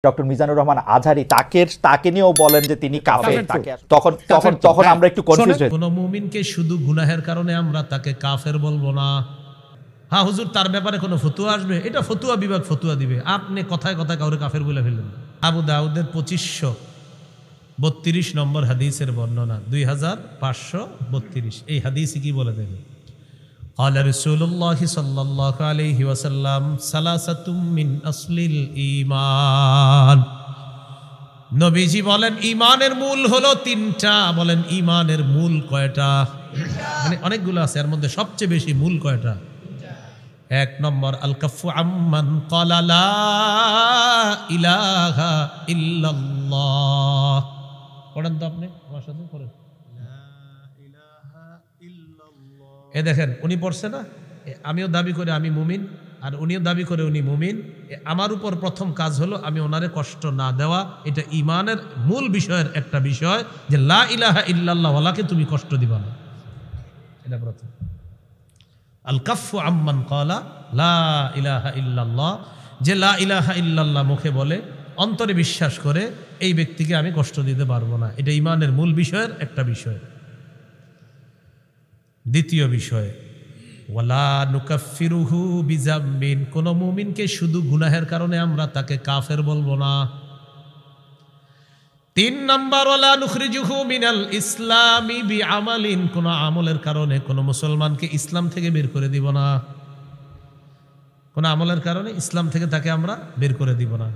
Doctor Mizanur Rahman Azhari তাকে নিয়েও বলেন যে তিনি কাফের। তখন আমরা একটু কনফিউজ হই। কোন মুমিনকে শুধু গুনাহের কারণে আমরা তাকে কাফের বলবো না। হ্যাঁ হুজুর, তার ব্যাপারে কোনো ফতুয়া আসবে, এটা ফতুয়া বিভাগ ফতুয়া দিবে। আপনি কথায় কথায় কাউরে কাফের বলে ফেললেন। আবু দাউদের 2532 নম্বর হাদিসের বর্ণনা, 2532। এই হাদিসে কি বলে দেখেন, قال رسول الله صلى الله عليه وسلم ثلاثة من أصل الإيمان। নবীজি বলেন ঈমানের মূল হলো তিনটা। বলেন ঈমানের মূল কয়টা? মানে অনেকগুলো আছে, এর মধ্যে সবচেয়ে বেশি মূল কয়টা? এক নম্বর আল কাফু আম্মান ক্বালা লা ইলাহা ইল্লাল্লাহ। পড়েন তো আপনি আমার সাথে পড়েন। এ দেখেন উনি পড়ছে না, আমিও দাবি করে আমি মুমিন, আর উনিও দাবি করে উনি মুমিন। আমার উপর প্রথম কাজ হলো আমি ওনারে কষ্ট না দেওয়া। এটা ঈমানের মূল বিষয়ের একটা বিষয়, যে লা ইলাহা ইল্লাল্লাহ ওয়ালাকে তুমি কষ্ট দিবা না। এটা প্রথম। আল কাফু আম্মান ক্বালা লা ইলাহা ইল্লাল্লাহ, যে লা ইলাহা ইল্লাল্লাহ মুখে বলে অন্তরে বিশ্বাস করে, এই ব্যক্তিকে আমি কষ্ট দিতে পারবো না। এটা ঈমানের মূল বিষয়ের একটা বিষয়। দ্বিতীয় বিষয়, ওয়ালা নুকাফিরুহু বিজাম্বিন, কোন মুমিনকে শুধু গুনাহের কারণে আমরা তাকে কাফের বলবো না। তিন নাম্বার, ওয়ালা নুখরিজুহু মিনাল ইসলামি বিআমালিন, কোন আমলের কারণে কোন মুসলমানকে ইসলাম থেকে বের করে দিব না। কোন আমলের কারণে ইসলাম থেকে তাকে আমরা বের করে দিব না।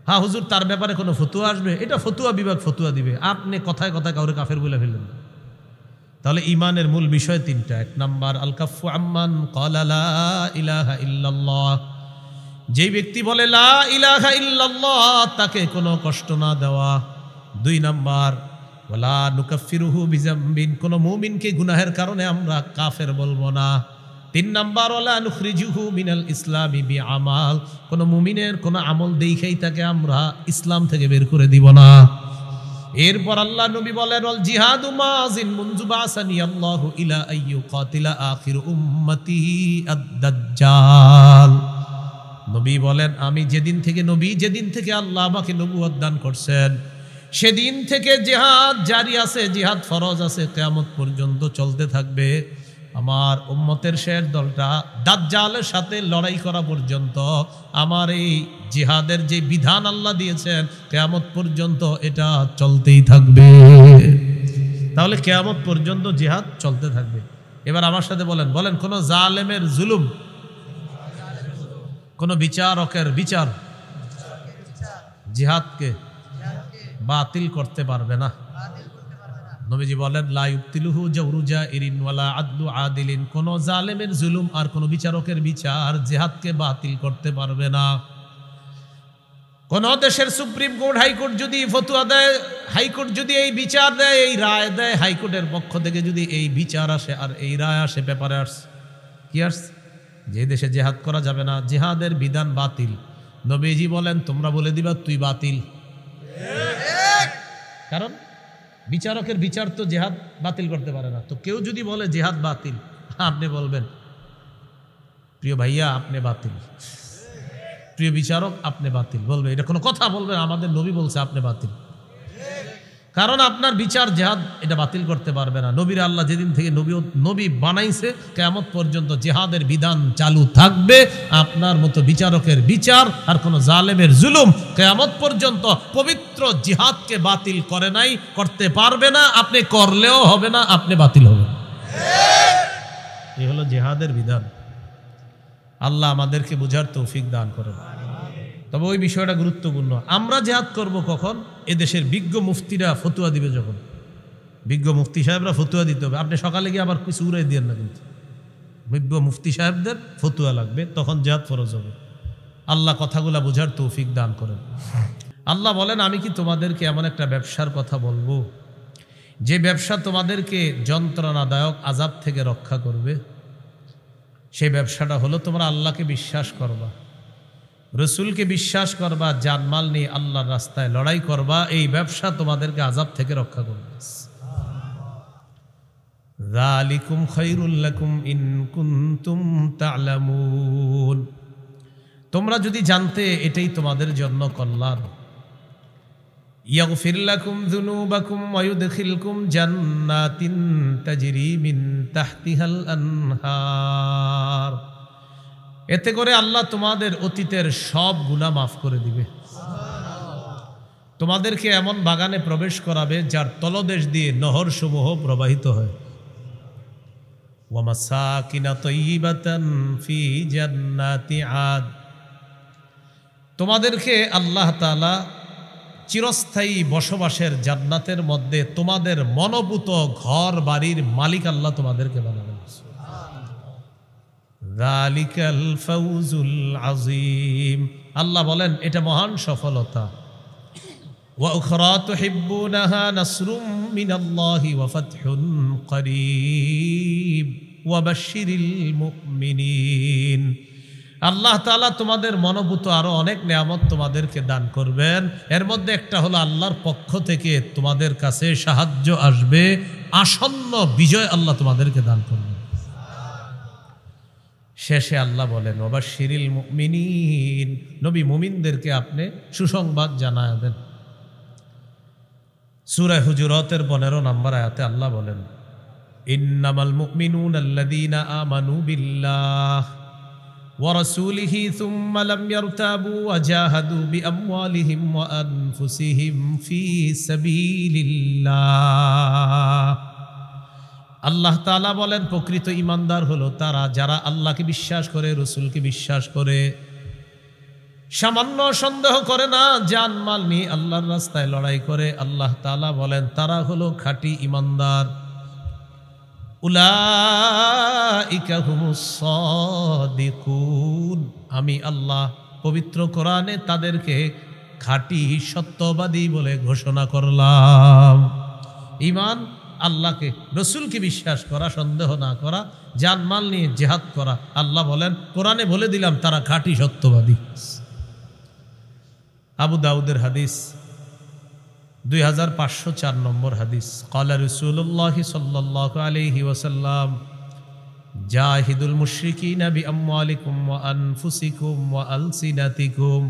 হ্যাঁ হুজুর, তার ব্যাপারে কোনো ফতুয়া আসবে, এটা ফতুয়া বিভাগ ফতুয়া দিবে। আপনি কথায় কথায় কাউরে কাফের বলে ফেললেন। তাহলে ঈমানের মূল বিষয় তিনটা। এক নাম্বার আল কাফু আম্মান ক্বালা লা ইলাহা ইল্লাল্লাহ, যেই ব্যক্তি বলে লা ইলাহা ইল্লাল্লাহ তাকে কোনো কষ্ট না দেওয়া। দুই নাম্বার ওয়ালা নুকাফিরুহু বিজাম্বিন, কোন মুমিনকে গুনাহের কারণে আমরা কাফের বলবো না। তিন নাম্বার ওয়ালা নুখরিজুহু মিনাল ইসলামি বিআমাল, কোন মুমিনের কোন আমল দেখাই তাকে আমরা ইসলাম থেকে বের করে দিব না। এরপর আল্লাহ নবী বলেন ওয়াল জিহাদু মাযিন মুনযু বাসানি আল্লাহু ইলা আইয়ু কাতিলা আখির উম্মতি আদ-দাজ্জাল। নবী বলেন আমি যেদিন থেকে আল্লাহ আমাকে নবুয়ত দান করছেন, সেদিন থেকে জিহাদ জারি আছে, জিহাদ ফরজ আছে, কিয়ামত পর্যন্ত চলতে থাকবে। আমার উম্মতের শেষ দলটা দাজ্জালের সাথে লড়াই করা পর্যন্ত আমার এই জিহাদের যে বিধান আল্লাহ দিয়েছেন কিয়ামত পর্যন্ত এটা চলতেই থাকবে। তাহলে কিয়ামত পর্যন্ত জিহাদ চলতে থাকবে। এবার আমার সাথে বলেন কোন জালেমের জুলুম, কোন বিচারকের বিচার জিহাদকে বাতিল করতে পারবে না। নবীজি বলেন লা ইউবতিলুহু জাওরু জাইরিন ওয়ালা আদলু আদিলিন, কোন জালেমের জুলুম আর কোন বিচারকের বিচার জিহাদকে বাতিল করতে পারবে না। কোন দেশের সুপ্রিম কোর্ট হাইকোর্ট যদি ফতোয়া দেয়, হাইকোর্ট যদি এই বিচার দেয়, এই রায় দেয়, হাইকোর্টের পক্ষ থেকে যদি এই বিচার আসে আর এই রায় আসে, পেপারে আসে কি আসে, যে দেশে জিহাদ করা যাবে না, জিহাদের বিধান বাতিল। নবীজি বলেন তোমরা বলে দিবা তুই বাতিল। কারণ বিচারকের বিচার তো জিহাদ বাতিল করতে পারে না। তো কেউ যদি বলে জিহাদ বাতিল, আপনি বলবেন প্রিয় ভাইয়া আপনি বাতিল, প্রিয় বিচারক আপনি বাতিল। বলবে এটা কোনো কথা? বলবে আমাদের নবী বলছে আপনি বাতিল। কারণ আপনার বিচার জিহাদ এটা বাতিল করতে পারবে না। নবীর আল্লাহ যেদিন থেকে নবী বানাইছে কিয়ামত পর্যন্ত জিহাদের বিধান চালু থাকবে। আপনার মতো বিচারকের বিচার আর কোন জালেমের জুলুম কিয়ামত পর্যন্ত পবিত্র জিহাদকে বাতিল করে নাই, করতে পারবে না। আপনি করলেও হবে না, আপনি বাতিল হবে। এই হলো জিহাদের বিধান। আল্লাহ আমাদেরকে বুঝার তৌফিক দান করেন। তবে ওই বিষয়টা গুরুত্বপূর্ণ। আমরা জিহাদ করব কখন? এদেশের বিজ্ঞ মুফতিরা ফতুয়া দিবে যখন। বিজ্ঞ মুফতি সাহেবরা ফতুয়া দিতে হবে। আপনি সকালে গিয়ে আবার কিছু উড়াই দিয়েন না, কিন্তু বিজ্ঞ মুফতি সাহেবদের ফতুয়া লাগবে, তখন জিহাদ ফরজ হবে। আল্লাহ কথাগুলা বুঝার তৌফিক দান করেন। আল্লাহ বলেন আমি কি তোমাদেরকে এমন একটা ব্যবসার কথা বলবো যে ব্যবসা তোমাদেরকে যন্ত্রণাদায়ক আযাব থেকে রক্ষা করবে? সেই ব্যবসাটা হলো তোমরা আল্লাহকে বিশ্বাস করবা, রসুলকে বিশ্বাস করবা, জানমাল নিয়ে আল্লাহর রাস্তায় লড়াই করবা। এই ব্যবসা তোমাদেরকে আযাব থেকে রক্ষা করবে। যালিকুম খায়রুল লাকুম ইন কুনতুম তা'লামুন, তোমরা যদি জানতে এটাই তোমাদের জন্য কল্যাণ। ইয়াগফির লাকুম যুনুবাকুম ওয়া ইউদখিলকুম জান্নাতিন তাজরি মিন তাহতিহাল আনহার। এতে করে আল্লাহ তোমাদের অতীতের সব গুনাহ মাফ করে দিবে। তোমাদেরকে এমন বাগানে প্রবেশ করাবে যার তলদেশ দিয়ে নহর সমূহ প্রবাহিত হয়। ওয়া মাসাকিনা তাইয়িবাতান ফি জান্নাতি আদ। তোমাদেরকে আল্লাহ তাআলা চিরস্থায়ী বসবাসের জান্নাতের মধ্যে তোমাদের মনোভূত ঘর বাড়ির মালিক আল্লাহ তোমাদেরকে বানাবেন। যালিকাল ফাউজুল আযীম। আল্লাহ বলেন এটা মহান সফলতা। ওয়া উখরা তুহিব্বুনাহা নাসরুম মিনাল্লাহি ওয়া ফাতহুন করিব ওয়া বাশশিরিল মুমিনিন। আল্লাহ তাআলা তোমাদের মনোভূত আরো অনেক নেয়ামত তোমাদেরকে দান করবেন। এর মধ্যে একটা হলো আল্লাহর পক্ষ থেকে তোমাদের কাছে সাহায্য আসবে, আসন্ন বিজয় আল্লাহ তোমাদেরকে দান করবেন। শেষে আল্লাহ বলেন ওয়া বাশশিরিল মুমিনিন, নবী মুমিনদেরকে আপনি সুসংবাদ জানায় দেন। সূরা হুজুরাতের 15 নম্বর আয়াতে আল্লাহ বলেন ইন্নামাল মুমিনুনা আল্লাযীনা আমানু বিল্লাহ ওয়া রাসূলিহি সুম্মা লাম ইয়ারতাবু ওয়া জাহাদু বিআমওয়ালিহিম ওয়া আনফুসিহিম ফি সাবিলিল্লাহ। আল্লাহ তাআলা বলেন প্রকৃত ঈমানদার হলো তারা যারা আল্লাহকে বিশ্বাস করে, রাসূলকে বিশ্বাস করে, সামান্য সন্দেহ করে না, জানমাল নিয়ে আল্লাহর রাস্তায় লড়াই করে। আল্লাহ তাআলা বলেন তারা হলো খাঁটি ঈমানদার। উলাইকা হুমুস সাদিকুন। আমি আল্লাহ পবিত্র কোরআনে তাদেরকে খাঁটি সত্যবাদী বলে ঘোষণা করলাম। ঈমান আল্লাহকে রাসূলকে বিশ্বাস করা, সন্দেহ না করা, জানমাল নিয়ে জিহাদ করা। আল্লাহ বলেন কোরআনে বলে দিলাম তারা খাঁটি সত্যবাদী। আবু দাউদের হাদিস 2504 নম্বর হাদিস। ক্বালা রাসূলুল্লাহ সাল্লাল্লাহু আলাইহি ওয়াসাল্লাম জাহিদুল মুশরিকিনা বিআমওয়ালিকুম ওয়া আনফুসিকুম ওয়া আলসিনাতিকুম।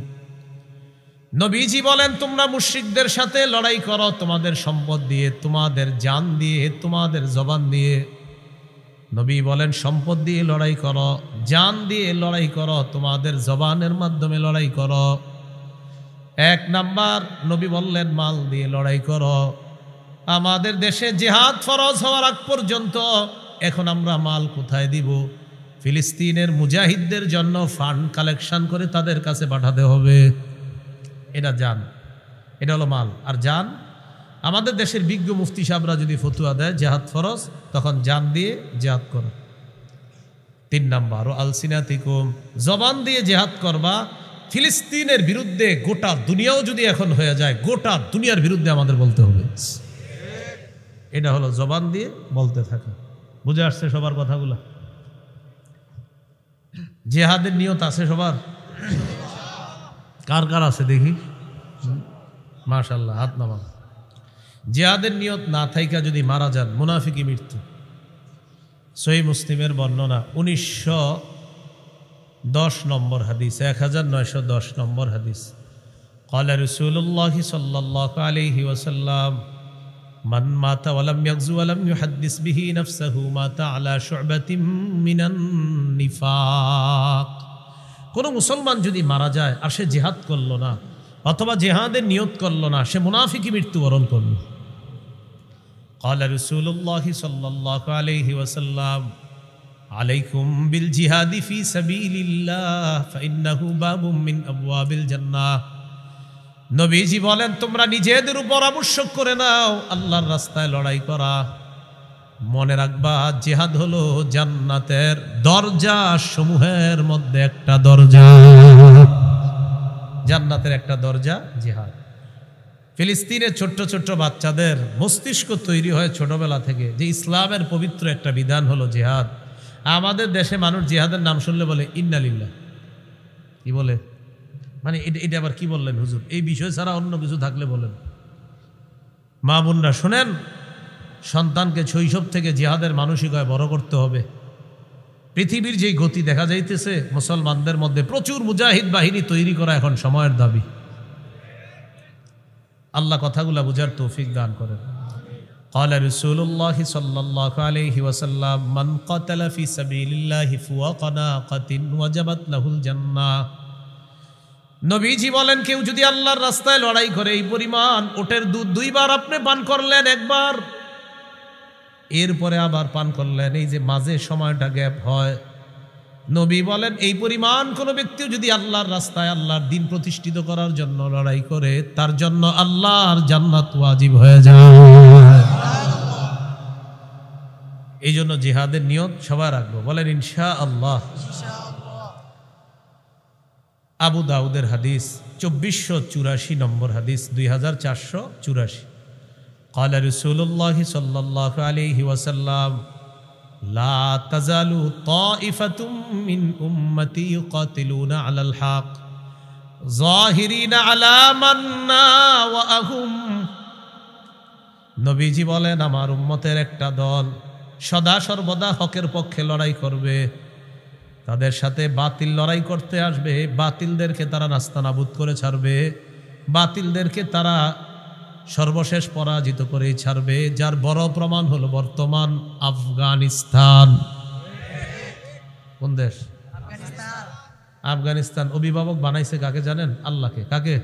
নবীজি বলেন তোমরা মুশরিকদের সাথে লড়াই করো তোমাদের সম্পদ দিয়ে, তোমাদের জান দিয়ে, তোমাদের জবান দিয়ে। নবী বলেন সম্পদ দিয়ে লড়াই করো, জান দিয়ে লড়াই করো, তোমাদের জবানের মাধ্যমে লড়াই করো। এক নাম্বার নবী বললেন মাল দিয়ে লড়াই করো। আমাদের দেশে জিহাদ ফরজ হওয়ার আগ পর্যন্ত এখন আমরা মাল কোথায় দিব? ফিলিস্তিনের মুজাহিদদের জন্য ফান্ড কালেকশন করে তাদের কাছে পাঠাতে হবে। এটা জান, এটা হলো মাল। আর জান আমাদের দেশের বিজ্ঞ মুফতি সাহেবরা যদি ফতুয়া দেয় জিহাদ ফরজ, তখন জান দিয়ে জিহাদ করো। 3 নাম্বার ও আলসিনাতিকুম, জবান দিয়ে জিহাদ করবা। ফিলিস্তিনের বিরুদ্ধে গোটা দুনিয়াও যদি এখন হয়ে যায়, গোটা দুনিয়ার বিরুদ্ধে আমাদের বলতে হবে। এটা হলো জবান দিয়ে বলতে থাকা। বুঝে আসছে সবার কথাগুলো? জিহাদের নিয়ত আছে সবার? কার কার আছে দেখি? মাশাআল্লাহ, হাত নামান। জিহাদের নিয়ত না থাইকা যদি মারা যান, মুনাফিকি মৃত্যু। সহিহ মুসলিমের বর্ণনা 1910 নম্বর হাদিস, 1910 নম্বর হাদিস। ক্বালা রাসূলুল্লাহ সাল্লাল্লাহু আলাইহি ওয়াসাল্লাম মান মাতা ওয়া লাম ইয়াগজু ওয়া লাম ইউহাদ্দিস বিহি নাফসাহু মাতা আলা শু'বাতিন মিনান নিফাক। কোন মুসলমান যদি মারা যায় আর সে জিহাদ করলো না অথবা জিহাদের নিয়ত করলো না, সে মুনাফিকি মৃত্যুবরণ করলো। ক্বালা রাসূলুল্লাহ সাল্লাল্লাহু আলাইহি ওয়াসাল্লাম আলাইকুম বিল জিহাদি ফি সাবিলিল্লাহ ফাইন্নাহু বাবুম মিন আবওয়াবিল জান্নাহ। নবীজি বলেন তোমরা নিজেদের উপর আবশ্যক করে নাও আল্লাহর রাস্তায় লড়াই করা। মনে রাখবা জিহাদ হলো জান্নাতের দরজা সমূহের মধ্যে একটা দরজা। জান্নাতের একটা দরজা জিহাদ। ফিলিস্তিনের ছোট্ট ছোট্ট বাচ্চাদের মস্তিষ্ক তৈরি হয় ছোটবেলা থেকে যে ইসলামের পবিত্র একটা বিধান হলো জিহাদ। আমাদের দেশে মানুষ জিহাদের নাম শুনলে বলে ইন্না লিল্লাহ। কি বলে? মানে এটা আবার কি বললেন হুজুর? এই বিষয় ছাড়া অন্য কিছু থাকলে বলেন। মা বোনরা শোনেন, সন্তানকে শৈশব থেকে জিহাদের মানসিকতায় বড় করতে হবে। পৃথিবীর যেই গতি দেখা যাইতেছে, মুসলমানদের মধ্যে প্রচুর মুজাহিদ বাহিনী তৈরি করা এখন সময়ের দাবি। আল্লাহ কথাগুলা বুঝার তৌফিক দান করেন। قال رسول الله صلى الله عليه وسلم من قتل في سبيل الله فوق ناقة وجبت له الجنة। নবীজি বলেন, কেউ যদি আল্লাহর রাস্তায় লড়াই করে এই পরিমাণ ওটের দুধ 2 বার আপনি পান করলেন, একবার এরপরে আবার পান করলেন, এই যে মাঝে সময়টা গ্যাপ হয়, নবী বলেন এই পরিমাণ কোন ব্যক্তিও যদি আল্লাহর রাস্তায় আল্লাহর দ্বীন প্রতিষ্ঠিত করার জন্য লড়াই করে, তার জন্য আল্লাহর জান্নাত ওয়াজিব হয়ে যায়। এই জন্য জিহাদের নিয়ত সবাই রাখবো, বলেন ইনশাআল্লাহ। আবু দাউদের হাদিস 2484 নম্বর হাদিস, 2484। قال رسول الله صلى الله عليه وسلم لا تزال طائفة من أمتي يقاتلون على الحق ظاهرين على من ناوأهم। নবীজি বলেন, আমার উম্মতের একটা দল সদা সর্বদা হকের পক্ষে লড়াই করবে, তাদের সাথে বাতিল লড়াই করতে আসবে, বাতিলদেরকে তারা নাস্তানাবুদ করে ছাড়বে, বাতিলদেরকে তারা সর্বশেষ পরাজিত করে ছাড়বে। যার বড় প্রমাণ হলো বর্তমান আফগানিস্তান। কোন দেশ? আফগানিস্তান। অভিভাবক বানাইছে কাকে জানেন? আল্লাহকে। কাকে?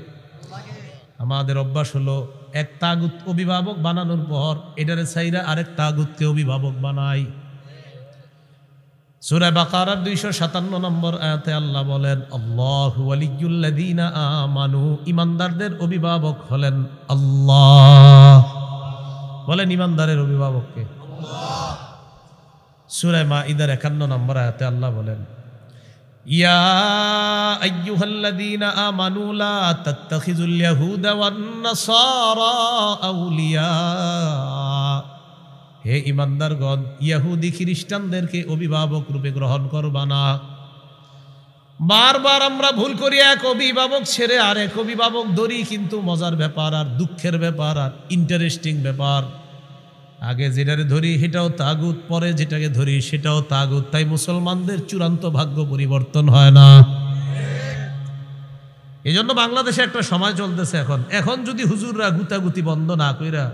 আমাদের অভ্যাস হলো এক তাগুত অভিভাবক বানানোর পর এটারে ছাইরা আরেক তাগুতকে অভিভাবক বানাই। সূরা বাকারার 257 নম্বর আয়াতে আল্লাহ বলেন, আল্লাহু ওয়ালিয়্যুল্লাযীনা আমানু, ঈমানদারদের অভিভাবক হলেন আল্লাহ। বলেন ঈমানদারের অভিভাবক কে? আল্লাহ। সূরা মাঈদার 51 নম্বর আয়াতে আল্লাহ বলেন, ইয়া আইয়ুহাল্লাযীনা আমানু লা তাত্তাখিযুল ইয়াহুদা ওয়ান নাসারা আউলিয়া। হে ইমানদারগণ, ইহুদি খ্রিস্টানদেরকে অভিভাবক রূপে গ্রহণ করবা না। বারবার আমরা ভুল করি, এক অভিভাবক ছেড়ে আরেক অভিভাবক ধরি, কিন্তু মজার ব্যাপার আর দুঃখের ব্যাপার আর ইন্টারেস্টিং ব্যাপার, আগে যেটাকে ধরি সেটাও তাগুত, পরে যেটাকে ধরি সেটাও তাগুত। তাই মুসলমানদের চূড়ান্ত ভাগ্য পরিবর্তন হয় না। এই জন্য বাংলাদেশে একটা সময় চলতেছে এখন যদি হুজুররা গুতাগুতি বন্ধ না কইরা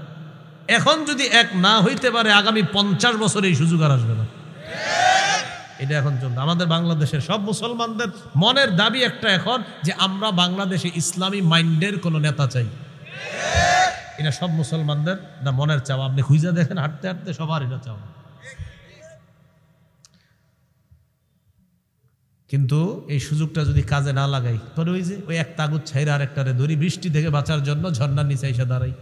এখন যদি এক না হইতে পারে, আগামী 50 বছরে এই সুযোগ আর আসবে না। এটা এখন চলছে আমাদের বাংলাদেশের সব মুসলমানদের মনের দাবি একটা এখন, যে আমরা বাংলাদেশে ইসলামী মাইন্ডের কোন নেতা চাই। এটা সব মুসলমানদের না মনের চাওয়া। আপনি খুঁজে দেখেন, হাঁটতে হাঁটতে সবার এটা চাওয়া। কিন্তু এই সুযোগটা যদি কাজে না লাগাই, তবে ওই এক তাগুত ছাইরা আরেকটারে ধরি, বৃষ্টি থেকে বাঁচার জন্য ঝর্ণার নিচে এসে দাঁড়াই।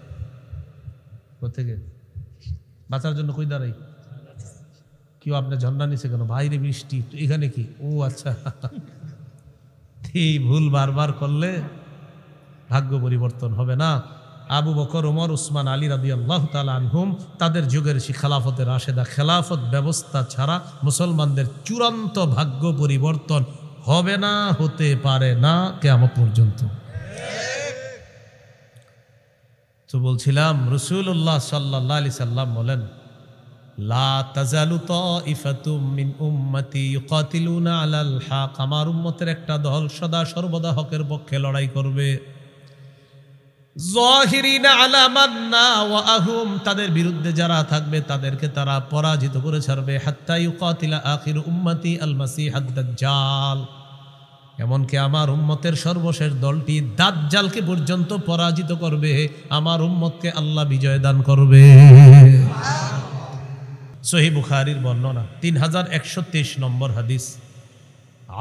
কোথেকে বাঁচার জন্য কই দাঁড়াই? কেউ আপনার ঝর্ণা নিচে কেন? বাইরে বৃষ্টি, এখানে কি? ও আচ্ছা। এই ভুল বারবার করলে ভাগ্য পরিবর্তন হবে না। আবু বকর, ওমর, উসমান, আলী রাদিয়াল্লাহু তাআলা আনহুম, তাদের যুগের সেই খেলাফতের রাশেদা, খেলাফত ব্যবস্থা ছাড়া মুসলমানদের চূড়ান্ত ভাগ্য পরিবর্তন হবে না, হতে পারে না কিয়ামত পর্যন্ত। তো বলছিলাম, রাসূলুল্লাহ সাল্লাল্লাহু আলাইহি সাল্লাম বলেন, লা তাজালু তাইফাতুম মিন উম্মতি ইউকাতিলুনা আলাল হক। আমার উম্মতের একটা দল সদা সর্বদা হকের পক্ষে লড়াই করবে। যাহিরিনা আলা মান নাওয়াহুম, তাদের বিরুদ্ধে যারা থাকবে তাদেরকে তারা পরাজিত করে ছাড়বে। হাত্তা ইউকাতিলা আখির উম্মতি আল মাসিহাদ দাজ্জাল, এমনকি আমার উম্মতের সর্বশেষ দলটি দাজ্জালকে পর্যন্ত পরাজিত করবে। আমার উম্মতকে আল্লাহ বিজয় দান করবে। সহিহ বুখারীর বর্ণনা 3123 নম্বর হাদিস।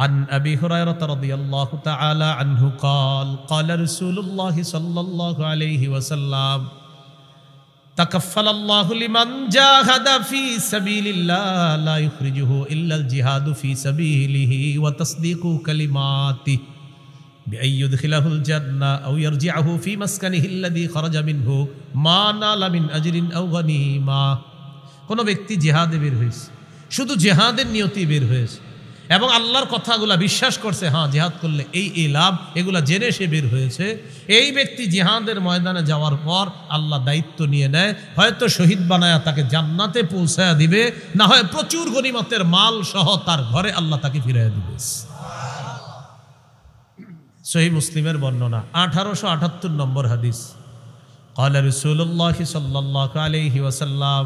عن أبي هريرة رضي الله تعالى عنه قال قال رسول الله صلى الله عليه وسلم تكفل الله لمن جاهد في سبيل الله لا يخرجه إلا الجهاد في سبيله وتصديق كلماته بأن يدخله الجنة أو يرجعه في مسكنه الذي خرج منه ما نال من أجر أو غنيمة। কোনো ব্যক্তি জিহাদে বের হয়েছে, শুধু জিহাদের নিয়তে বের হয়েছে, এবং আল্লাহর কথাগুলা বিশ্বাস করছে, হ্যাঁ জিহাদ করলে এই লাভ, এগুলা জেনে সে বের হয়েছে, এই ব্যক্তি জিহাদের ময়দানে যাওয়ার পর আল্লাহ দায়িত্ব নিয়ে নেয়, হয়তো শহীদ বানায়া তাকে জান্নাতে পৌঁছায়া দিবে, না হয় প্রচুর গনিমতের মাল সহ তার ঘরে আল্লাহ তাকে ফিরাইয়া দিবে। সহিহ মুসলিমের বর্ণনা 1878 নম্বর হাদিস। قال رسول الله صلى الله عليه وسلم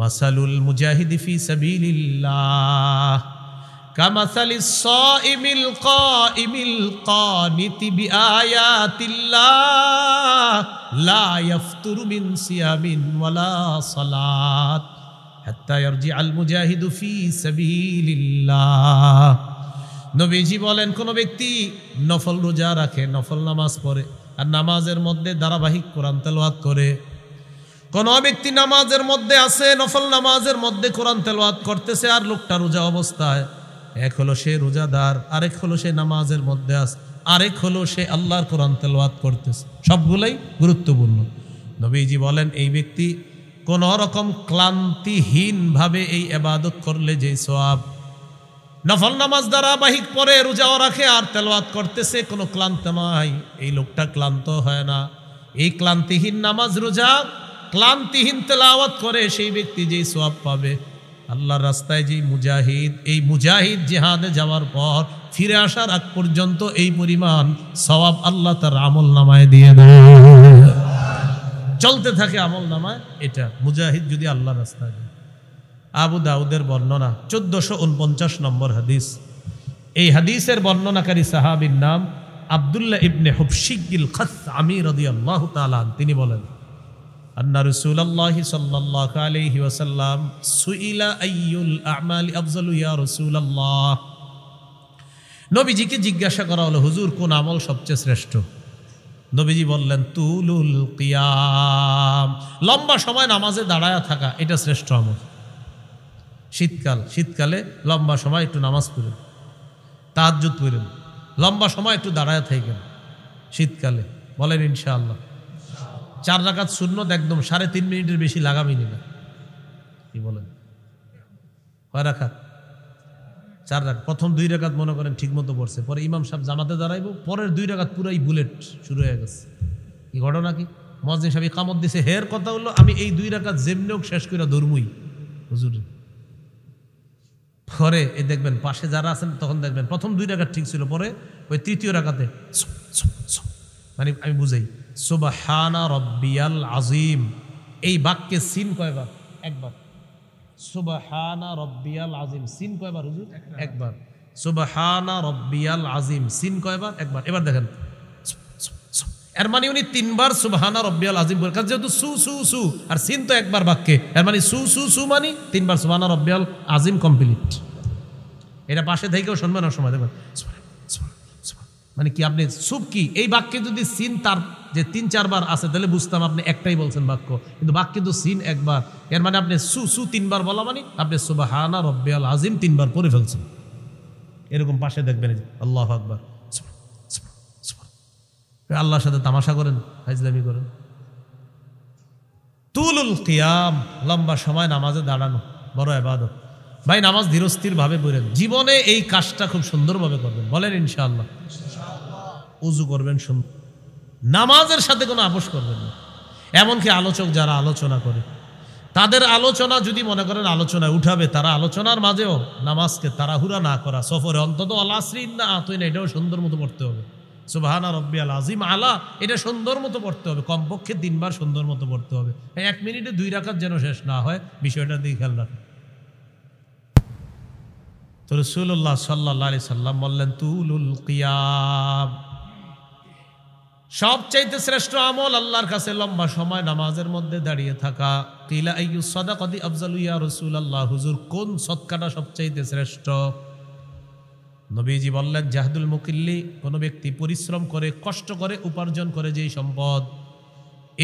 مثل المجاهد في سبيل الله كمثل الصائم القائم القانت بآيات الله لا يفتر من صيام ولا صلاة حتى يرجع المجاهد في سبيل الله। নবীজি বলেন, কোন ব্যক্তি নফল রোজা রাখে, নফল নামাজ পড়ে, আর নামাজের মধ্যে ধারাবাহিক কোরআন তেলাওয়াত করে। কোন ব্যক্তি নামাজের মধ্যে আছে, নফল নামাজের মধ্যে কোরআন তেলাওয়াত করতেছে, আর লোকটা রোজা অবস্থায়, এক হলো সে রোজাদার, আরেক হলো সে নামাজের মধ্যে আছে, আরেক হলো সে আল্লাহর কোরআন তেলাওয়াত করতেছে। সবগুলাই গুরুত্বপূর্ণ। নবীজি বলেন, এই ব্যক্তি কোন রকম ক্লান্তিহীন ভাবে এই ইবাদত করলে যে সওয়াব, নফল নামাজ ধারাবাহিক পরে রোজাও রাখে আর তেলাওয়াত করতেছে, কোনো ক্লান্ত নাই, এই লোকটা ক্লান্ত হয় না। এই ক্লান্তিহীন নামাজ রোজা, ক্লান্তিহীন তেলাওয়াত করে সেই ব্যক্তি যেই সওয়াব পাবে, আল্লাহর রাস্তায় যেই মুজাহিদ, এই মুজাহিদ জিহাদে যাওয়ার পর ফিরে আসার আগ পর্যন্ত এই পরিমাণ সওয়াব আল্লাহ তার আমল নামায় দিয়ে দেয়, চলতে থাকে আমল নামায়। এটা মুজাহিদ যদি আল্লাহর রাস্তায় যায়। আবু দাউদের বর্ণনা 1449 নম্বর হাদিস। এই হাদিসের বর্ণনাকারী সাহাবীর নাম আব্দুল্লাহ ইবনে হুবশিকিল খাসআমি রাদিয়াল্লাহু তাআলা। তিনি বলেন, আন্না রাসূলুল্লাহ সাল্লাল্লাহু আলাইহি ওয়াসাল্লাম সুইলা আইয়ুল আমালি আফজালু ইয়া রাসূলুল্লাহ। নবীজিকে জিজ্ঞাসা করা হলো, হুজুর কোন আমল সবচেয়ে শ্রেষ্ঠ? নবীজি বললেন, তুলুল কিয়াম, লম্বা সময় নামাজে দাঁড়ায়া থাকা, এটা শ্রেষ্ঠ আমল। শীতকালে লম্বা সময় একটু নামাজ পড়েন, তাহাজ্জুদ পড়েন, লম্বা সময় একটু দাঁড়ায় থাকেন শীতকালে, বলেন ইনশাআল্লাহ। 4 রাকাত সুন্নত একদম 3.5 মিনিটের বেশি লাগামিনি না। কি বলেন? কয় রাকাত? 4 রাকাত। প্রথম 2 রাকাত মনে করেন ঠিক মতো পড়ছে, পরে ইমাম সাহেব জামাতে দাঁড়াইবো, পরের 2 রাকাত পুরাই বুলেট শুরু হয়ে গেছে। কি ঘটনা কি? মুয়াজ্জিন সাহেব ইকামত দিছে, হের কথা হলো আমি এই 2 রাকাত যেমনি হোক শেষ করে ধর্মই হুজুর। পরে এই দেখবেন পাশে যারা আছেন, তখন দেখবেন প্রথম 2 রাকাত ঠিক ছিল, পরে ওই তৃতীয় রাকাতে মানে আমি বুঝাই, সুবহানা রব্বিয়াল আজিম, এই বাক্যে সিন কয়বার? একবার। সুবহানা রব্বিয়াল আজিম, সিন কয়বার হুজুর? একবার। সুবহানা রব্বিয়াল আজিম, সিন কয়বার? একবার। এবার দেখেন, এর মানে উনি 3 বার সুবহানা রব্বিয়াল আজিম বলে, কারণ যেহেতু সু সু সু আর সিন তো একবার বাক্যে, এর মানে সু সু সু মানে 3 বার সুবহানা রব্বিয়াল আজিম কমপ্লিট। এটা পাশে থেকেও শুনবেন না সময়, দেখবেন মানে কি আপনি সুব কি, এই বাক্যে যদি সিন তার যে 3-4 বার আছে তাহলে বুঝতাম আপনি একটাই বলছেন বাক্য, কিন্তু বাক্যে তো সিন একবার, এর মানে আপনি সু সু 3 বার বলা মানে আপনি সুবহানা রব্বিয়াল আজিম 3 বার পড়ে ফেলছেন। এরকম পাশে দেখবেন আল্লাহু আকবার, আল্লাহর সাথে তামাশা করেন, ফাজলামি করেন। তুলুল কিয়াম, লম্বা সময় নামাজে দাঁড়ানো বড় ইবাদত। ভাই নামাজ ধীরস্থির ভাবে পড়েন, জীবনে এই কাজটা খুব সুন্দরভাবে করবেন, বলেন ইনশাআল্লাহ। উযু করবেন সুন্দর, নামাজের সাথে কোনো আপোষ করবেন না। এমনকি আলোচক যারা আলোচনা করে, তাদের আলোচনা যদি মনে করেন আলোচনায় উঠাবে, তারা আলোচনার মাঝেও নামাজকে তাড়াহুড়া না করা, সফরে অন্তত আল আসরি ইন্না আতাইনা এটাও সুন্দর মতো পড়তে হবে। সুবহানা রব্বিয়াল আজিম আলা, এটা সুন্দর মতো পড়তে হবে, কমপক্ষে 3 বার সুন্দর মতো পড়তে হবে। 1 মিনিটে 2 রাকাত যেন শেষ না হয়, বিষয়টা দিয়ে খেয়াল রাখেন। তো রাসূলুল্লাহ সাল্লাল্লাহু আলাইহি সাল্লাম বললেন, তুলুল কিয়াম, সবচাইতে শ্রেষ্ঠ আমল আল্লাহর কাছে লম্বা সময় নামাজের মধ্যে দাঁড়িয়ে থাকা। কিলা আইয়ুস সাদাকাতি আফজালু ইয়া রাসূলুল্লাহ, হুজুর কোন সদকাটা সবচাইতে শ্রেষ্ঠ? নবীজি বললেন, জাহদুল মুকিল্লি, কোন ব্যক্তি পরিশ্রম করে কষ্ট করে উপার্জন করে যেই সম্পদ,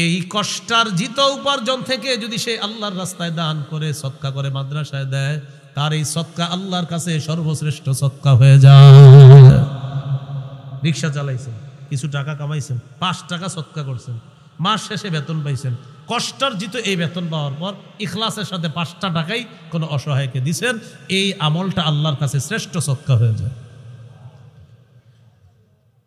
এই কষ্টার্জিত উপার্জন থেকে যদি সে আল্লাহর রাস্তায় দান করে, সদকা করে, মাদ্রাসায় দেয়, তার এই সদকা আল্লাহর কাছে সর্বশ্রেষ্ঠ সদকা হয়ে যায়। রিকশা চালাইছেন, কিছু টাকা কামাইছেন, 5 টাকা সদকা করছেন, মাস শেষে বেতন পাইছেন, কষ্টার্জিত এই বেতন পাওয়ার পর ইখলাসের সাথে 5টা টাকাই কোনো অসহায়কে দিছেন, এই আমলটা আল্লাহর কাছে শ্রেষ্ঠ সদকা হয়ে যায়।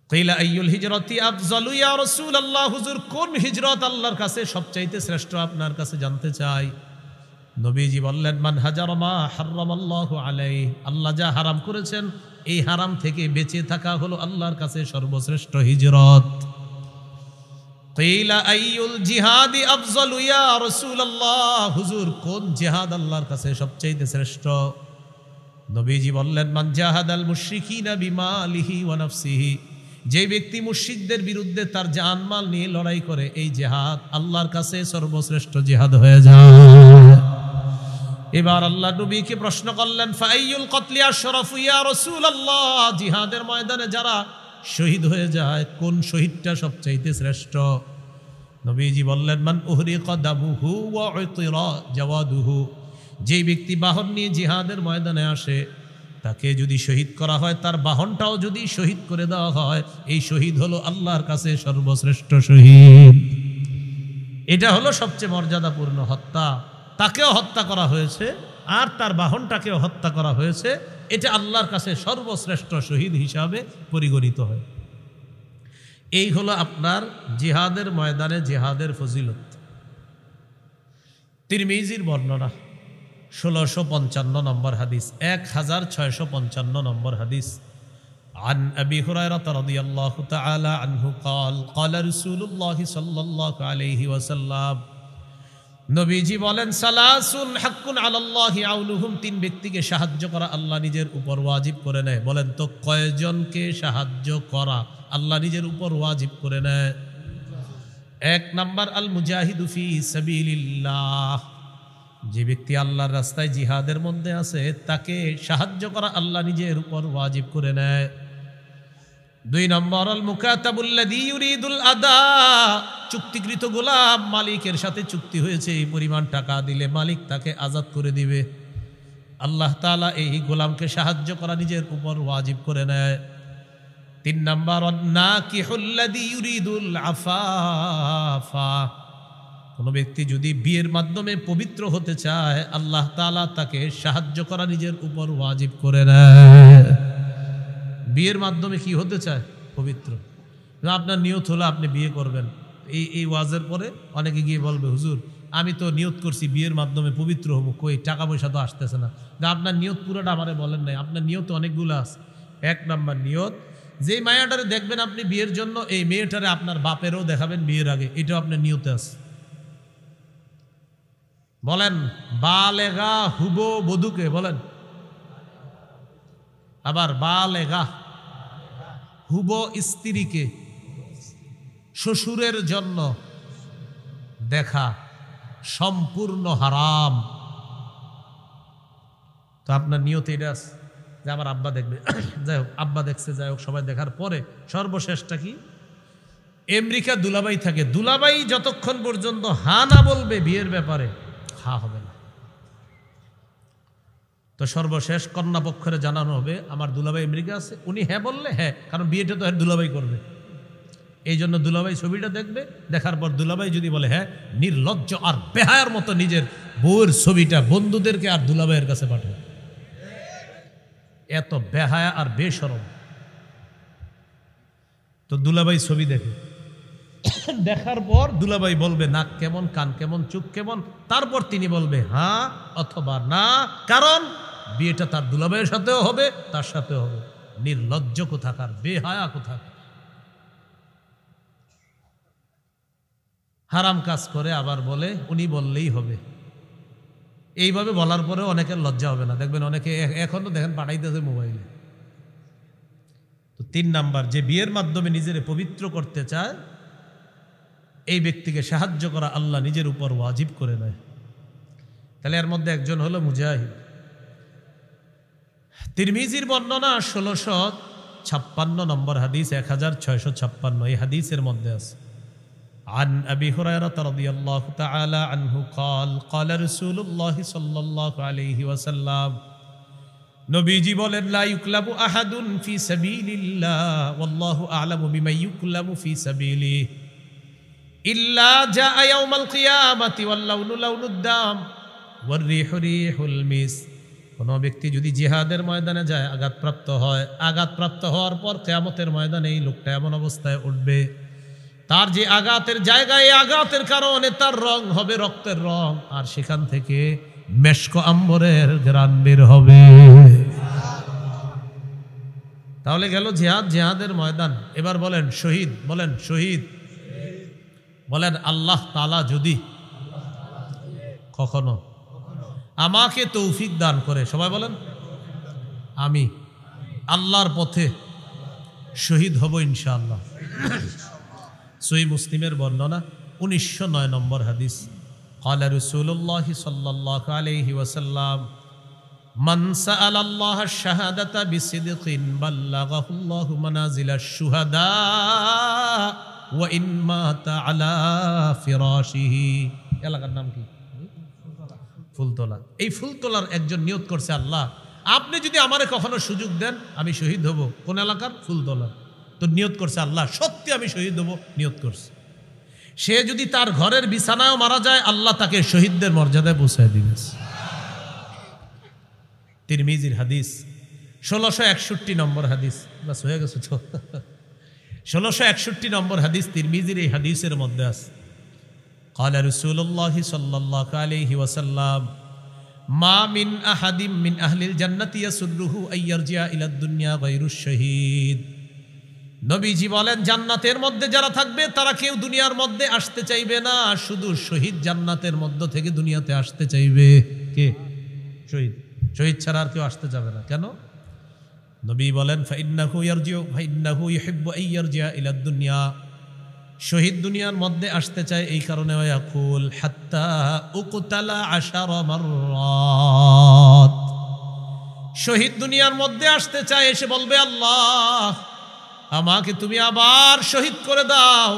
কিলা আইয়ুল হিজরাতি আফজালু ইয়া রাসূলুল্লাহ, হুজুর কোন হিজরত আল্লাহর কাছে সবচাইতে শ্রেষ্ঠ আপনার কাছে জানতে চাই। নবীজি বললেন, মান হাজারা মা হারামাল্লাহু আলাইহি, আল্লাহ যা হারাম করেছেন এই হারাম থেকে বেঁচে থাকা হলো আল্লাহর কাছে সর্বশ্রেষ্ঠ হিজরত। কিলা আইয়ুল জিহাদি আফজালু ইয়া রাসূলুল্লাহ, হুজুর কোন জিহাদ আল্লাহর কাছে সবচাইতে শ্রেষ্ঠ। নবীজি বললেন, মান জাহাদাল মুশরিকিনা বিমালিহি ওয়া নাফসিহি, যে ব্যক্তি মুশরিকদের বিরুদ্ধে তার জানমাল নিয়ে লড়াই করে এই জিহাদ আল্লাহর কাছে সর্বশ্রেষ্ঠ জিহাদ হয়ে যায়। এবার আল্লাহ নবীকে প্রশ্ন করলেন, ফাইয়ুল কতলি আশরাফু ইয়া রাসূলুল্লাহ, জিহাদের ময়দানে যারা শহীদ হয়ে যায় কোন শহীদটা সবচাইতে শ্রেষ্ঠ। নবীজি বললেন, মান উহরিকা দামুহু ওয়া উতিরা জাওয়াদুহু, যে ব্যক্তি বাহন নিয়ে জিহাদের ময়দানে আসে তাকে যদি শহীদ করা হয়, তার বাহনটাও যদি শহীদ করে দেওয়া হয়, এই শহীদ হলো আল্লাহর কাছে সর্বশ্রেষ্ঠ শহীদ। এটা হলো সবচেয়ে মর্যাদাপূর্ণ হত্যা, তাকেও হত্যা করা হয়েছে আর তার বাহনটাকেও হত্যা করা হয়েছে, এটা আল্লাহর কাছে সর্বশ্রেষ্ঠ শহীদ হিসাবে পরিগণিত হয়। এই হলো আপনার জিহাদের ময়দানে জিহাদের ফজিলত। তিরমিজির বর্ণনা 1655 নম্বর হাদিস, 1655 নম্বর হাদিস। عن أبي هريرة رضي الله تعالى عنه قال قال رسول الله صلى الله عليه وسلم, নবীজি বলেন, সালাসুন হাক্কুন আলাল্লাহি আউনুহুম, 3 ব্যক্তিকে সাহায্য করা আল্লাহ নিজের উপর ওয়াজিব করে নেয়। বলেন তো কয়জনকে সাহায্য করা আল্লাহ নিজের উপর ওয়াজিব করে নেয়? 1 নাম্বার আল মুজাহিদু ফি সাবিলিল্লাহ, যে ব্যক্তি আল্লাহর রাস্তায় জিহাদের মধ্যে আছে তাকে সাহায্য করা আল্লাহ নিজের উপর ওয়াজিব করে নেয়। 2 নম্বর আল মুকাতাবুল্লাযী ইউরিদুল আদা, চুক্তিকৃত গোলাম, মালিকের সাথে চুক্তি হয়েছে এই পরিমাণ টাকা দিলে মালিক তাকে আজাদ করে দিবে, আল্লাহ তাআলা এই গোলামকে সাহায্য করা নিজের উপর ওয়াজিব করে নেয়। 3 নম্বর আন নাকিহুল্লাযী ইউরিদুল আফাফা, কোন ব্যক্তি যদি বিয়ের মাধ্যমে পবিত্র হতে চায় আল্লাহ তাআলা তাকে সাহায্য করা নিজের উপর ওয়াজিব করে নেয়। বিয়ের মাধ্যমে কি হতে চায়? পবিত্র। আপনার নিয়ত হলো আপনি বিয়ে করবেন, এই ওয়াজের পরে অনেকে গিয়ে বলবে, হুজুর আমি তো নিয়ত করছি বিয়ের মাধ্যমে পবিত্র হব, কই টাকা পয়সা তো আসতেছে না। আপনার নিয়ত পুরোটা আমারে বলেন নাই, আপনার নিয়ত অনেকগুলো আছে। 1 নম্বর নিয়ত, যে মায়াটারে দেখবেন আপনি বিয়ের জন্য, এই মেয়েটারে আপনার বাপেরও দেখাবেন বিয়ের আগে, এটাও আপনার নিয়তে আছে। বলেন বালেগা হুবো বধূকে বলেন, আবার বালেগা হুবো স্ত্রীকে শ্বশুরের জন্য দেখা সম্পূর্ণ হারাম। তো আপনার নিয়ত এটা আছে যে আমার আব্বা দেখবে, যাই হোক আব্বা দেখছে, যাই হোক সবাই দেখার পরে সর্বশেষটা কি? আমেরিকা দুলাভাই থাকে, দুলাভাই যতক্ষণ পর্যন্ত হা না বলবে বিয়ের ব্যাপারে, হা হবে না। তো সর্বশেষ কন্যা পক্ষের জানানো হবে আমার দুলাভাই আমেরিকা আছে, উনি হ্যাঁ বললে হ্যাঁ, কারণ বিয়েটা তো দুলাভাই করবে, এই জন্য দুলাভাই ছবিটা দেখবে, দেখার পর দুলাভাই যদি বলে হ্যাঁ, নির্লজ্জ আর বেহায়ার মতো নিজের বউয়ের ছবিটা বন্ধুদেরকে আর দুলাভাইয়ের কাছে পাঠাবে। এত বেহায়া আর বেশরম। তো দুলাভাই ছবি দেখে, দেখার পর দুলাভাই বলবে নাক কেমন, কান কেমন, চোখ কেমন, তারপর তিনি বলবে হ্যাঁ অথবা না, কারণ বিয়েটা তার দুলাভাইয়ের সাথেও হবে, তার সাথেও হবে। নির্লজ্জ কোথাকার, বেহায়া কোথাকার, হারাম কাজ করে আবার বলে উনি বললেই হবে। এইভাবে বলার পরেও অনেকের লজ্জা হবে না, দেখবেন অনেকে এখনো দেখেন পাঠাইতেছে মোবাইলে। তো 3 নাম্বার, যে বিয়ের মাধ্যমে নিজের পবিত্র করতে চায় এই ব্যক্তিকে সাহায্য করা আল্লাহ নিজের উপর ওয়াজিব করে নেয়। তাহলে এর মধ্যে একজন হলো মুজাহিদ। তিরমিজির বর্ণনা 1656 নম্বর হাদিস, 1656, এই হাদিসের মধ্যে আছে عن أبي هريرة رضي الله تعالى عنه قال قال رسول الله صلى الله عليه وسلم, নবীজি বলেন লা ইউকলাবু আহাদুন ফি সাবিলিল্লাহ ওয়াল্লাহু আ'লামু বিমা ইউকলাবু ফি সাবিলিহি, ইল্লা জাআ ইয়াউমাল কিয়ামাতি ওয়াল লাউনু লাউনুদ দাম ওয়ার রিহু রিহুল মিস। কোন ব্যক্তি যদি জিহাদের ময়দানে যায়, আঘাতপ্রাপ্ত হয়, আঘাতপ্রাপ্ত হওয়ার পর কিয়ামতের ময়দানে এই লোকটা এমন অবস্থায় উঠবে, তার যে আঘাতের জায়গায় আঘাতের কারণে তার রং হবে রক্তের রং, আর সেখান থেকে মেশক আম্বরের ঘ্রাণ বের হবে। তাহলে গেল জিহাদ, জিহাদের ময়দান। এবার বলেন শহীদ, বলেন শহীদ, বলেন আল্লাহ তাআলা যদি কখনো আমাকে তৌফিক দান করে, সবাই বলেন আমি আল্লাহর পথে শহীদ হব ইনশাআল্লাহ। সহিহ মুসলিমের বর্ণনা 1909 নম্বর হাদিস। قال رسول الله صلى الله عليه وسلم من سأل الله الشهادة بصدق بلغه الله منازل الشهداء وإن مات على فراشه। এলাকার নাম কি? ফুলতলা। এই ফুলতলার একজন নিয়ত করছে, আল্লাহ আপনি যদি আমারে কখনো সুযোগ দেন আমি শহীদ হব। কোন এলাকার? ফুলতলা। তো নিয়ত করছে আল্লাহ সত্যি আমি শহীদ হব, নিয়ত করছে। সে যদি তার ঘরের বিছানায়ও মারা যায় আল্লাহ তাকে শহীদদের মর্যাদায় পৌঁছায় দিবে। তিরমিজির হাদিস 1661 নম্বর হাদিস। বাস হয়ে গেছে তো। 1661 নম্বর হাদিস তিরমিজির এই হাদিসের মধ্যে আছে। قال رسول الله صلى الله عليه وسلم ما من أحد من أهل الجنة يسره أن يرجع إلى الدنيا غير الشهيد। নবীজি বলেন জান্নাতের মধ্যে যারা থাকবে তারা কেউ দুনিয়ার মধ্যে আসতে চাইবে না, শুধু শহীদ জান্নাতের মধ্য থেকে দুনিয়াতে আসতে চাইবে। কে? শহীদ। শহীদ ছাড়া আর কেউ আসতে যাবে না। কেন? নবী বলেন ফাইন্নাহু ইয়ারজিউ ফাইন্নাহু ইউহিব্বু আন ইয়ারজি'a ইলা দুনিয়া। শহীদ দুনিয়ার মধ্যে আসতে চায় এই কারণে, ইয়াকুল হাত্তা উকতালা 10 মাররাত। শহীদ দুনিয়ার মধ্যে আসতে চায়, এসে বলবে আল্লাহ আমাকে তুমি আবার শহীদ করে দাও,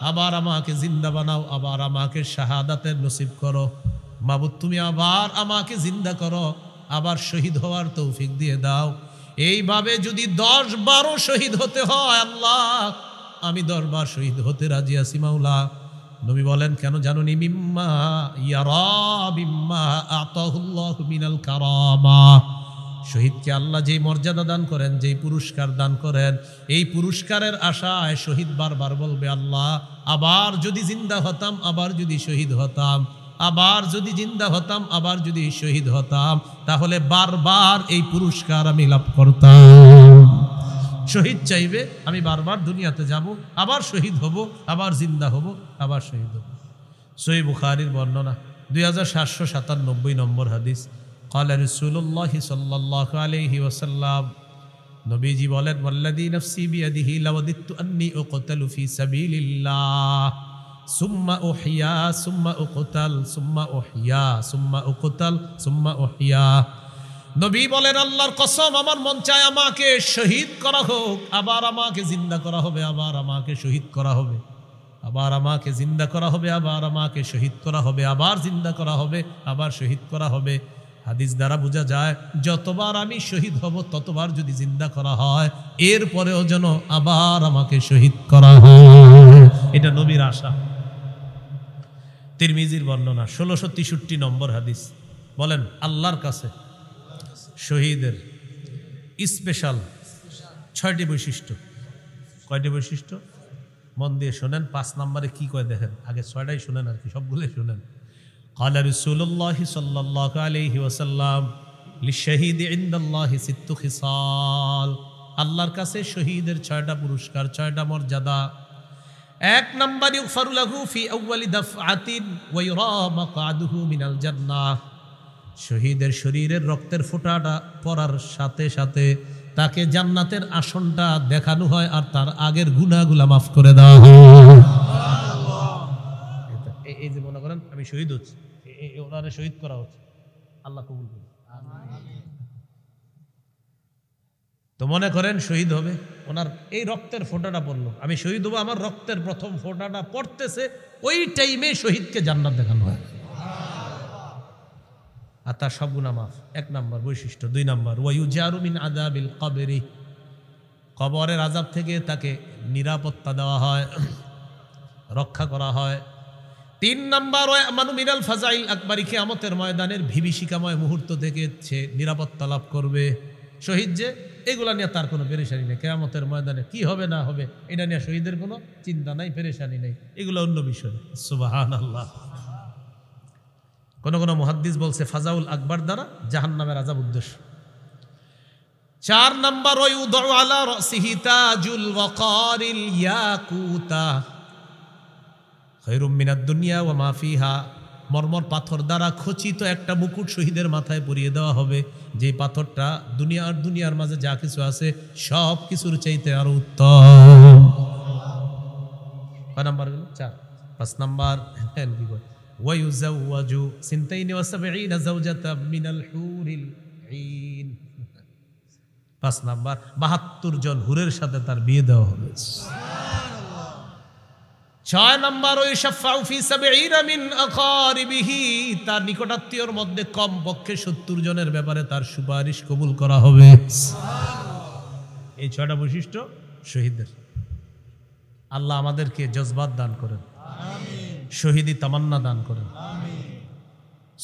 আবার আমাকে জিন্দা বানাও, আবার আমাকে শাহাদাতের নসিব করো। মাবুদ তুমি আবার আমাকে জিন্দা করো, আবার শহীদ হওয়ার তৌফিক দিয়ে দাও। এইভাবে যদি 10-12 শহীদ হতে হয়, আল্লাহ আমি 10 বার শহীদ হতে রাজি আছি মাওলা। নবী বলেন কেন জানুনি? মিম্মা ইয়ারা বিম্মা আতাহুল্লাহু মিনাল কারামা। শহীদকে আল্লাহ যেই মর্যাদা দান করেন, যেই পুরস্কার দান করেন, এই পুরস্কারের আশায় শহীদ বারবার বলবে আল্লাহ আবার যদি জিন্দা হতাম, আবার যদি শহীদ হতাম, আবার যদি জিন্দা হতাম, আবার যদি শহীদ হতাম, তাহলে বারবার এই পুরস্কার আমি লাভ করতাম। শহীদ চাইবে, আমি বারবার দুনিয়াতে যাব, আবার শহীদ হব, আবার জিন্দা হব, আবার শহীদ হব। সহিহ বুখারীর বর্ণনা 2797 নম্বর হাদিস। قال رسول الله صلى الله عليه وسلم নবীজি বলেন ওয়াল্লাযী নাফসি বিয়াদিহি লাওয়াদিতু আন্নী উকতালু ফি সাবিলিল্লাহ সুম্মা উহইয়া সুম্মা উকতাল সুম্মা উহইয়া সুম্মা উকতাল সুম্মা উহইয়া। নবী বলেন আল্লাহর কসম আমার মন চায় আমাকে শহীদ করা হোক, আবার আমাকে জিন্দা করা হবে, আবার আমাকে শহীদ করা হবে, আবার আমাকে জিন্দা করা হবে, আবার আমাকে শহীদ করা হবে, আবার জিন্দা করা হবে, আবার শহীদ করা হবে। হাদিস দ্বারা বোঝা যায় যতবার আমি শহীদ হব ততবার যদি জিন্দা করা হয়, এরপরেও যেন আবার আমাকে শহীদ করা হয়। এটা নবীর আশা। তিরমিজির বর্ণনা 1663 নম্বর হাদিস। বলেন আল্লাহর কাছে শহীদের স্পেশাল 6টি বৈশিষ্ট্য। কয়টি বৈশিষ্ট্য? মন দিয়ে শোনেন। 5 নম্বরে কি কয় দেখেন, আগে 6টাই শোনেন আর কি, সবগুলোই শোনেন। قال رسول الله صلى الله عليه وسلم للشهيد عند الله 6 خصال। আল্লাহর কাছে শহীদের 6টা পুরস্কার, 6টা মর্যাদা। 1 নম্বর ইগফারু লাহু ফি আউয়ালি দাফআতিন ওয়া ইউরা মাকআদুহু মিনাল জান্নাহ। শহীদের শরীরের রক্তের ফোঁটাটা পড়ার সাথে সাথে তাকে জান্নাতের আসনটা দেখানো হয়, আর তার আগের গুনাহগুলো মাফ করে দেওয়া হয়। এই যে মনে করেন আমি শহীদ হচ্ছি, ওনারে শহীদ করা হচ্ছে, আল্লাহ কবুল করুন। তো মনে করেন শহীদ হবে, ওনার এই রক্তের ফোঁটাটা পড়লো, আমি শহীদ হবো, আমার রক্তের প্রথম ফোঁটাটা পড়তেছে, ওই টাইমে শহীদকে জান্নাত দেখানো হয়, আর তার সব গুনাহ মাফ। 1 নম্বর বৈশিষ্ট্য। 2 নম্বর ওয়ায়ুজারু মিন আযাবিল কবরি। কবরের আযাব থেকে তাকে নিরাপত্তা দেওয়া হয়, রক্ষা করা হয়। 3 নাম্বার ওয়ামানু মিনাল ফাজাইল আকবরি, কিয়ামতের ময়দানের বিভীষিকাময় মুহূর্ত থেকে সে নিরাপত্তা লাভ করবে। শহীদ যে এগুলা নিয়ে তার কোনো পেরেশানি নেই, কিয়ামতের ময়দানে কি হবে না হবে এটা নিয়ে শহীদের কোনো চিন্তা নাই, পেরেশানি নেই, এগুলো অন্য বিষয়। সুবহানাল্লাহ। কোন কোন মুহাদ্দিস বলছে ফাজাউল আকবর দ্বারা জাহান্নামের আযাব উদ্দেশ্য। 4 নাম্বার ওয়ায়ুদউ আলা রাসিহি তাজুল ওয়াকারিল ইয়াকুতা খায়রুম মিনাদ দুনিয়া ওয়া মা ফিহা, মরমর পাথর দ্বারা খচিত একটা মুকুট শহীদের মাথায় পরিয়ে দেওয়া হবে, যে পাথরটা দুনিয়ার মাঝে যা কিছু আছে সব কিছুর চাইতে আরো উত্তম। কয় নাম্বার গেল? 4। 5 নাম্বার কি বল, ওয়ায়ুজাওয়াজু সিনতাইনি ওয়া সাবঈনা যাওজাতাম মিনাল হুরিল ঈন। 5 নাম্বার 72 জন হুরের সাথে তার বিয়ে দেওয়া হবে। 6 নাম্বার ওয়াশফাউ ফি 70 মিন আকারিবিহি, তার নিকটাত্মীয়র মধ্যে কম পক্ষে 70 জনের ব্যাপারে তার সুপারিশ কবুল করা হবে। এই 6টা বৈশিষ্ট্য শহীদদের। আল্লাহ আমাদেরকে জজবাত দান করেন, শহীদি তামান্না দান করেন।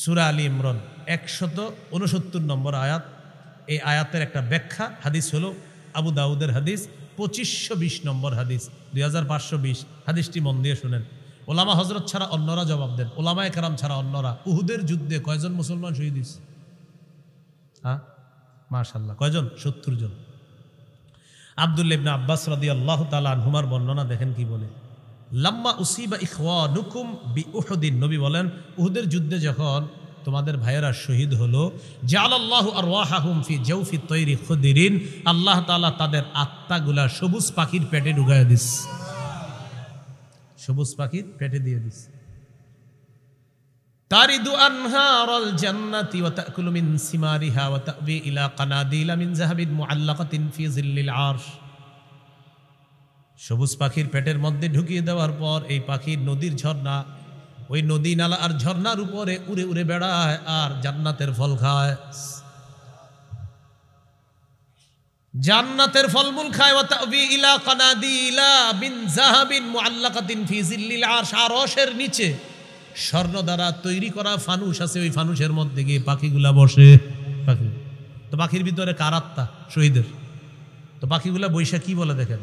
সূরা আলী ইমরান 169 নম্বর আয়াত, এই আয়াতের একটা ব্যাখ্যা হাদিস হলো আবু দাউদের হাদিস 2520 নম্বর হাদিস, 2520 হাদিসটি মন দিয়ে শুনেন। ওলামা হজরত ছাড়া অন্যরা জবাব দেন, ওলামায়ে কেরাম ছাড়া অন্যরা। উহুদের যুদ্ধে কয়জন মুসলমান শহীদ হয়েছে? হ্যাঁ মাশাআল্লাহ, কয়জন? 70 জন। আব্দুল্লাহ ইবনে আব্বাস রাদিয়াল্লাহু তাআলা আনহুমার বর্ণনা দেখেন কি বলে, লাম্মা উসিবা ইখওয়ানুকুম বিউহুদিন, নবী বলেন উহুদের যুদ্ধে যখন তোমাদের ভাইয়েরা শহীদ হলো, জাআলাল্লাহু আরওয়াহাহুম ফি জাওফি তৈরি খুদিরিন, আল্লাহ তাআলা তাদের আত্মাগুলা সবুজ পাখির পেটে ঢুকায় দিস, সবুজ পাখির পেটে দিয়ে দিস। তারিদু আনহারাল জান্নাতি ওয়া তাকুলু মিন সিমারিহা ওয়া তাবি ইলা কানাদিলা মিন যাহাবিন মুআল্লাকাতিন ফি জিল্লিল আরশ। সবুজ পাখির পেটের মধ্যে ঢুকিয়ে দেওয়ার পর এই পাখির নদীর ঝর্ণা, ওই নদী নালা আর ঝর্ণার উপরে উড়ে উড়ে বেড়ায় আর জান্নাতের ফল খায়, জান্নাতের ফলমূল খায়। ওয়া তাবি ইলা কানাদিলা মিন যাহাবিন মুআল্লাকাতিন ফি জিল্লিল আরশ, আরশের নিচে স্বর্ণ দ্বারা তৈরি করা ফানুস আছে, ওই ফানুসের মধ্যে গিয়ে পাখিগুলা বসে। পাখি তো পাখির ভিতরে কার আত্মা? শহীদের। তো পাখিগুলা বৈশা কি বলে দেখেন,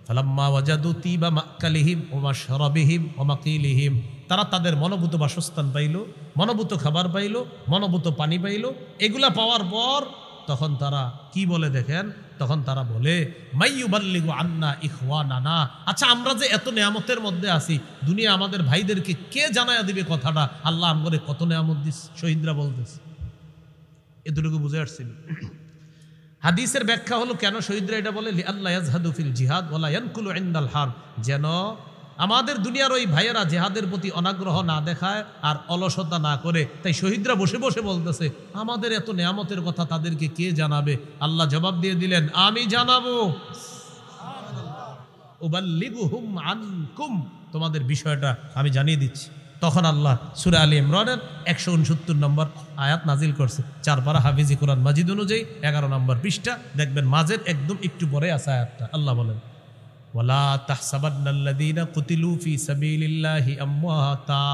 ফালাম্মা ওয়াজাদু তিবা মাকালিহিম ওয়া মাশরাবিহিম ওয়া মাকিলিহিম, তারা তাদের মনোভূত বাসস্থান পাইল, মনোভূত খাবার পাইল, মনোভূত পানি পাইল, এগুলা পাওয়ার পর তখন তারা কি বলে দেখেন, তখন তারা বলে মাইয়ুবাল্লিগু আন্না ইখওয়ানানা, আচ্ছা আমরা যে এত নেয়ামতের মধ্যে আছি, দুনিয়া আমাদের ভাইদেরকে কে জানায়া দিবে কথাটা, আল্লাহ আমগরে কত নেয়ামত দিস। শহীদরা বলতেছে, এতটুকু বুঝে আসছিল। হাদিসের ব্যাখ্যা হলো কেন শহীদরা এটা বলে, লিআল্লা ইয়াজহাদু ফিল জিহাদ ওয়ালা ইয়ানকুলু ইনদাল হারব, যেন আমাদের দুনিয়ার ওই ভাইয়েরা জেহাদের প্রতি অনাগ্রহ না দেখায় আর অলসতা না করে। তাই শহীদরা বসে বসে বলতেছে আমাদের এত নেয়ামতের কথা তাদেরকে কে জানাবে। আল্লাহ জবাব দিয়ে দিলেন, আমি জানাবো। উবাল্লিগুহুম আনকুম, তোমাদের বিষয়টা আমি জানিয়ে দিচ্ছি। তখন আল্লাহ সূরা আলী ইমরানের 169 নম্বর আয়াত নাজিল করছে, 4 পারা হাফিজি কোরআন মাজিদ অনুযায়ী 11 নম্বর পৃষ্ঠা, দেখবেন মাঝের একদম একটু পরে আছে আয়াতটা। আল্লাহ বলেন, ওয়ালা তাহসাবান্নাল্লাযীনা কুতিলু ফি সাবিলিল্লাহি আমওয়াতা,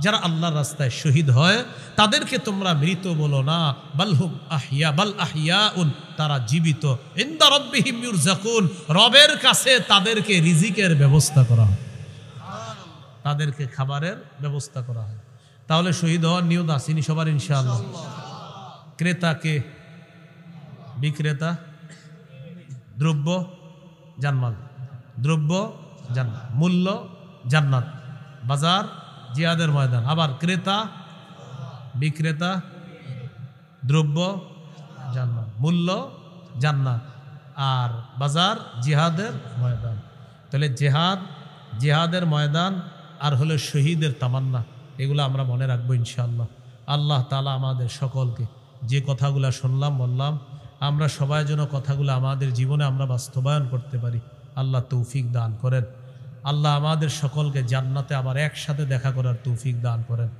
যারা আল্লাহর রাস্তায় শহীদ হয় তাদেরকে তোমরা মৃত বলো না, বালহুম আহইয়া, বাল আহইয়াউন, তারা জীবিত। ইনদা রাব্বিহিম ইউরযাকুন, রবের কাছে তাদেরকে রিজিকের ব্যবস্থা করা হয়, তাদেরকে খাবারের ব্যবস্থা করা হয়। তাহলে শহীদ হওয়ার নিয়ত আসেনি সবার ইনশাআল্লাহ। ক্রেতাকে, বিক্রেতা, দ্রব্য জান্নাত, দ্রব্য জান্নাত, মূল্য জান্নাত, বাজার জিহাদের ময়দান। আবার ক্রেতা, বিক্রেতা, দ্রব্য জান্নাত, মূল্য জান্নাত, আর বাজার জিহাদের ময়দান। তাহলে জিহাদের ময়দান আর হলো শহীদের তামান্না, এগুলো আমরা মনে রাখবো ইনশাআল্লাহ। আল্লাহ তাআলা আমাদের সকলকে যে কথাগুলো শুনলাম বললাম, আমরা সবাই যেন কথাগুলো আমাদের জীবনে আমরা বাস্তবায়ন করতে পারি, আল্লাহ তৌফিক দান করেন। আল্লাহ আমাদের সকলকে জান্নাতে আবার একসাথে দেখা করার তৌফিক দান করেন।